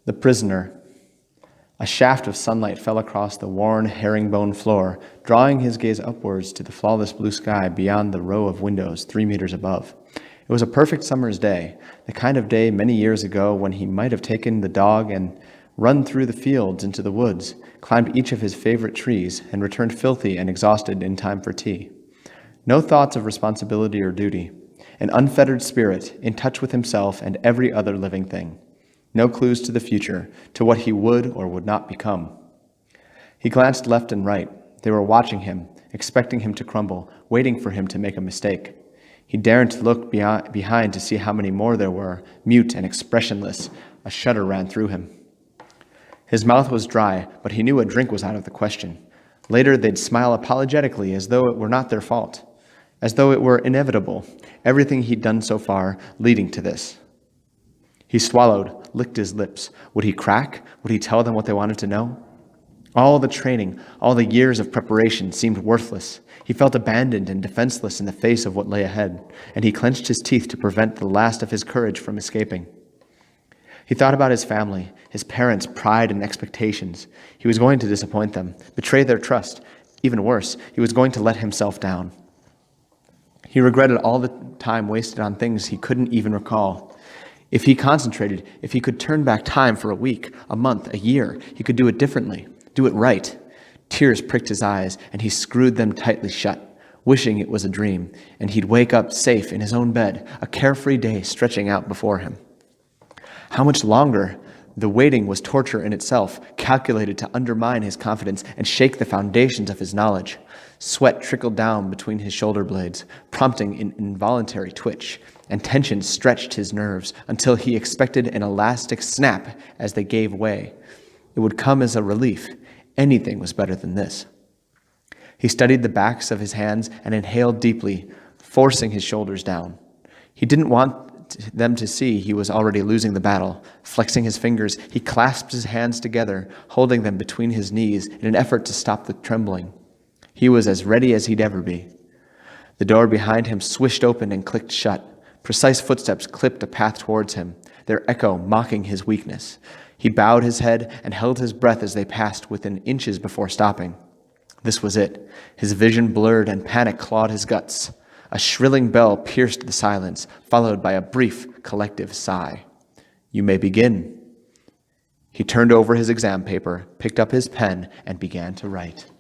The prisoner. A shaft of sunlight fell across the worn herringbone floor, drawing his gaze upwards to the flawless blue sky beyond the row of windows 3 meters above. It was a perfect summer's day, the kind of day many years ago when he might have taken the dog and run through the fields into the woods, climbed each of his favorite trees, and returned filthy and exhausted in time for tea. No thoughts of responsibility or duty. An unfettered spirit, in touch with himself and every other living thing. No clues to the future, to what he would or would not become. He glanced left and right. They were watching him, expecting him to crumble, waiting for him to make a mistake. He daren't look behind to see how many more there were, mute and expressionless. A shudder ran through him. His mouth was dry, but he knew a drink was out of the question. Later, they'd smile apologetically as though it were not their fault, as though it were inevitable, everything he'd done so far leading to this. He swallowed, licked his lips. Would he crack? Would he tell them what they wanted to know? All the training, all the years of preparation seemed worthless. He felt abandoned and defenseless in the face of what lay ahead, and he clenched his teeth to prevent the last of his courage from escaping. He thought about his family, his parents' pride and expectations. He was going to disappoint them, betray their trust. Even worse, he was going to let himself down. He regretted all the time wasted on things he couldn't even recall. If he concentrated, if he could turn back time for a week, a month, a year, he could do it differently, do it right. Tears pricked his eyes, and he screwed them tightly shut, wishing it was a dream, and he'd wake up safe in his own bed, a carefree day stretching out before him. How much longer? The waiting was torture in itself, calculated to undermine his confidence and shake the foundations of his knowledge. Sweat trickled down between his shoulder blades, prompting an involuntary twitch, and tension stretched his nerves until he expected an elastic snap as they gave way. It would come as a relief. Anything was better than this. He studied the backs of his hands and inhaled deeply, forcing his shoulders down. He didn't want them to see he was already losing the battle. Flexing his fingers, he clasped his hands together, holding them between his knees in an effort to stop the trembling. He was as ready as he'd ever be. The door behind him swished open and clicked shut. Precise footsteps clipped a path towards him, their echo mocking his weakness. He bowed his head and held his breath as they passed within inches before stopping. This was it. His vision blurred and panic clawed his guts. A shrilling bell pierced the silence, followed by a brief, collective sigh. "You may begin." He turned over his exam paper, picked up his pen, and began to write.